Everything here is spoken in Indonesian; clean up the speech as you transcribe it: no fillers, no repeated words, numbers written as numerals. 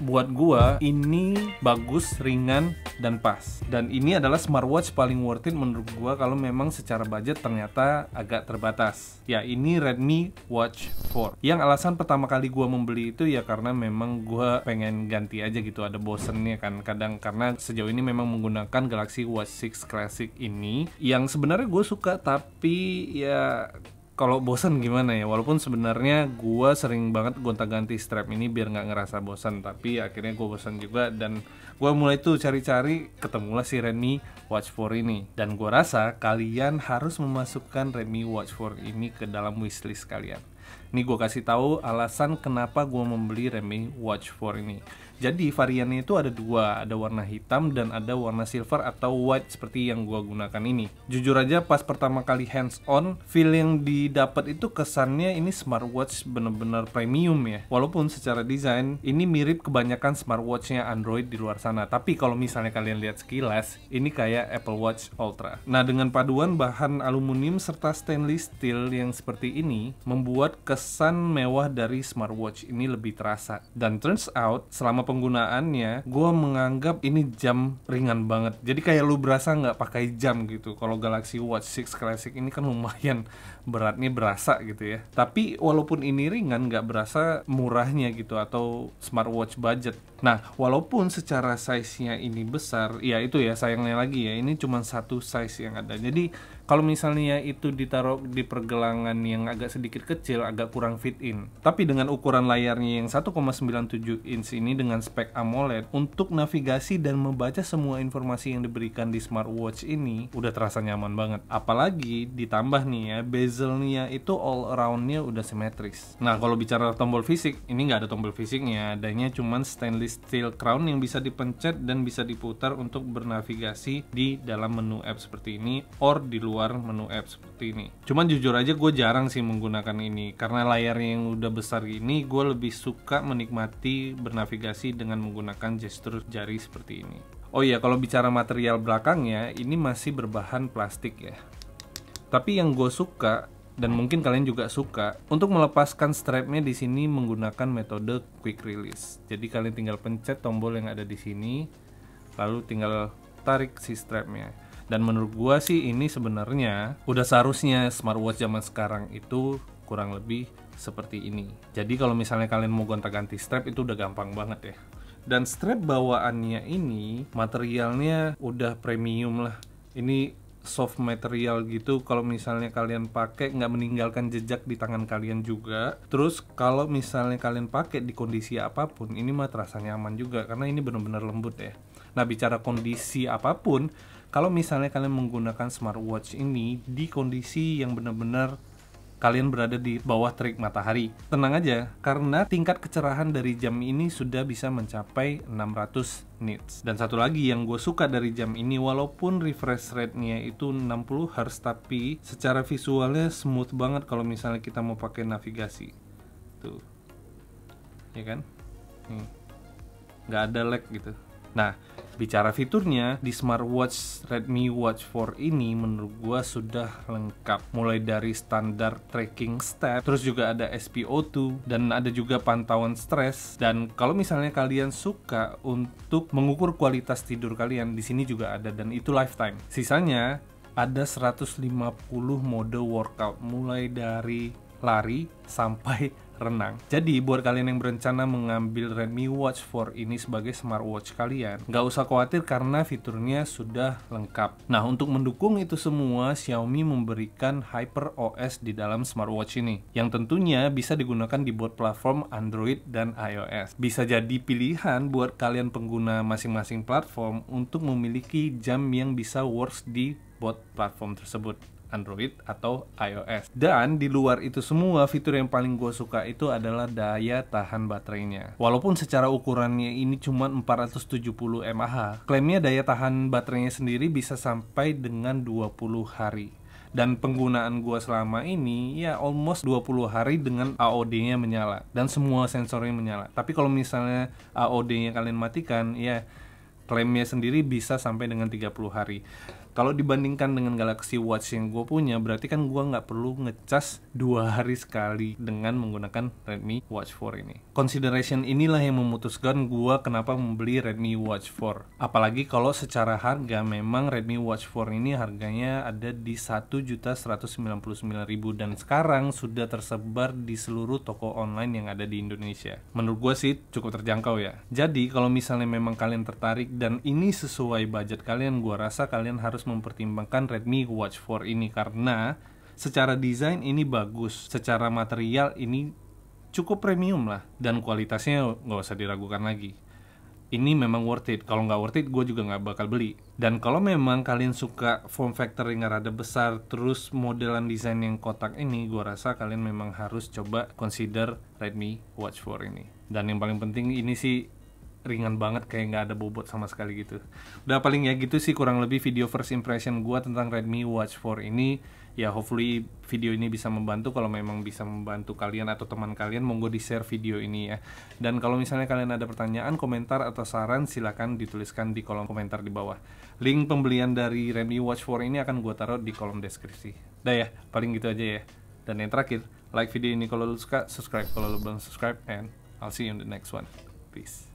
buat gua ini bagus, ringan, dan pas. Dan ini adalah smartwatch paling worth it menurut gua kalau memang secara budget ternyata agak terbatas. Ya, ini Redmi Watch 4. Yang alasan pertama kali gua membeli itu ya karena memang gua pengen ganti aja gitu, ada bosennya kan kadang, karena sejauh ini memang menggunakan Galaxy Watch 6 Classic ini yang sebenarnya gue suka, tapi ya kalau bosan gimana ya, walaupun sebenarnya gue sering banget gonta-ganti strap ini biar nggak ngerasa bosan, tapi akhirnya gue bosan juga dan gue mulai tuh cari-cari, ketemulah si Redmi Watch 4 ini. Dan gue rasa kalian harus memasukkan Redmi Watch 4 ini ke dalam wishlist kalian. Ini gue kasih tahu alasan kenapa gue membeli Redmi Watch 4 ini. Jadi variannya itu ada dua, ada warna hitam dan ada warna silver atau white seperti yang gue gunakan ini. Jujur aja pas pertama kali hands on, feel yang didapat itu kesannya ini smartwatch bener-bener premium ya. Walaupun secara desain ini mirip kebanyakan smartwatchnya Android di luar sana. Tapi kalau misalnya kalian lihat sekilas, ini kayak Apple Watch Ultra. Nah, dengan paduan bahan aluminium serta stainless steel yang seperti ini, membuat kesan mewah dari smartwatch ini lebih terasa. Dan turns out, selama penggunaannya, gue menganggap ini jam ringan banget. Jadi kayak lu berasa nggak pakai jam gitu. Kalau Galaxy Watch 6 Classic ini kan lumayan beratnya, berasa gitu ya. Tapi walaupun ini ringan, nggak berasa murahnya gitu atau smartwatch budget. Nah, walaupun secara size-nya ini besar, ya itu ya sayangnya lagi ya, ini cuma satu size yang ada. Jadi kalau misalnya itu ditaruh di pergelangan yang agak sedikit kecil, agak kurang fit in. Tapi dengan ukuran layarnya yang 1,97 inch ini dengan spek AMOLED, untuk navigasi dan membaca semua informasi yang diberikan di smartwatch ini udah terasa nyaman banget. Apalagi ditambah nih ya, bezelnya itu all around-nya udah simetris. Nah, kalau bicara tombol fisik, ini nggak ada tombol fisiknya, adanya cuman stainless steel crown yang bisa dipencet dan bisa diputar untuk bernavigasi di dalam menu app seperti ini or di luar menu app seperti ini. Cuman jujur aja gue jarang sih menggunakan ini karena layarnya yang udah besar gini, gue lebih suka menikmati bernavigasi dengan menggunakan gestur jari seperti ini. Oh iya, kalau bicara material belakangnya, ini masih berbahan plastik ya. Tapi yang gue suka dan mungkin kalian juga suka, untuk melepaskan strapnya di sini menggunakan metode quick release. Jadi kalian tinggal pencet tombol yang ada di sini, lalu tinggal tarik si strapnya. Dan menurut gua sih ini sebenarnya udah seharusnya smartwatch zaman sekarang itu kurang lebih seperti ini. Jadi kalau misalnya kalian mau gonta-ganti strap itu udah gampang banget ya. Dan strap bawaannya ini materialnya udah premium lah. Ini soft material gitu, kalau misalnya kalian pakai nggak meninggalkan jejak di tangan kalian juga. Terus kalau misalnya kalian pakai di kondisi apapun, ini mah terasa nyaman juga karena ini benar-benar lembut ya. Nah, bicara kondisi apapun, kalau misalnya kalian menggunakan smartwatch ini di kondisi yang benar-benar kalian berada di bawah terik matahari, tenang aja karena tingkat kecerahan dari jam ini sudah bisa mencapai 600 nits. Dan satu lagi yang gue suka dari jam ini, walaupun refresh rate-nya itu 60 Hz, tapi secara visualnya smooth banget kalau misalnya kita mau pakai navigasi. Tuh, ya kan? Nih, nggak ada lag gitu. Nah, bicara fiturnya, di smartwatch Redmi Watch 4 ini menurut gua sudah lengkap. Mulai dari standar tracking step, terus juga ada SpO2, dan ada juga pantauan stres. Dan kalau misalnya kalian suka untuk mengukur kualitas tidur kalian, di sini juga ada, dan itu lifetime. Sisanya ada 150 mode workout, mulai dari lari sampai renang. Jadi buat kalian yang berencana mengambil Redmi Watch 4 ini sebagai smartwatch kalian, nggak usah khawatir karena fiturnya sudah lengkap. Nah, untuk mendukung itu semua, Xiaomi memberikan HyperOS di dalam smartwatch ini, yang tentunya bisa digunakan di both platform Android dan iOS. Bisa jadi pilihan buat kalian pengguna masing-masing platform untuk memiliki jam yang bisa works di both platform tersebut, Android atau iOS. Dan di luar itu semua, fitur yang paling gue suka itu adalah daya tahan baterainya. Walaupun secara ukurannya ini cuma 470 mAh, klaimnya daya tahan baterainya sendiri bisa sampai dengan 20 hari. Dan penggunaan gue selama ini ya almost 20 hari dengan AOD-nya menyala dan semua sensornya menyala. Tapi kalau misalnya AOD-nya kalian matikan, ya klaimnya sendiri bisa sampai dengan 30 hari. Kalau dibandingkan dengan Galaxy Watch yang gue punya, berarti kan gue nggak perlu ngecas 2 hari sekali dengan menggunakan Redmi Watch 4 ini. Consideration inilah yang memutuskan gue kenapa membeli Redmi Watch 4. Apalagi kalau secara harga memang Redmi Watch 4 ini harganya ada di 1.199.000 dan sekarang sudah tersebar di seluruh toko online yang ada di Indonesia. Menurut gue sih cukup terjangkau ya. Jadi kalau misalnya memang kalian tertarik dan ini sesuai budget kalian, gue rasa kalian harus mempertimbangkan Redmi Watch 4 ini karena secara desain ini bagus, secara material ini cukup premium lah, dan kualitasnya nggak usah diragukan lagi. Ini memang worth it. Kalau nggak worth it, gue juga nggak bakal beli. Dan kalau memang kalian suka form factor yang rada besar, terus modelan desain yang kotak ini, gue rasa kalian memang harus coba consider Redmi Watch 4 ini. Dan yang paling penting ini sih ringan banget, kayak nggak ada bobot sama sekali gitu. Udah paling ya gitu sih kurang lebih video first impression gue tentang Redmi Watch 4 ini. Ya hopefully video ini bisa membantu. Kalau memang bisa membantu kalian atau teman kalian, monggo di share video ini ya. Dan kalau misalnya kalian ada pertanyaan, komentar atau saran, silakan dituliskan di kolom komentar di bawah. Link pembelian dari Redmi Watch 4 ini akan gue taruh di kolom deskripsi. Udah ya, paling gitu aja ya. Dan yang terakhir, like video ini kalau lu suka, subscribe kalau lu belum subscribe, and I'll see you in the next one. Peace.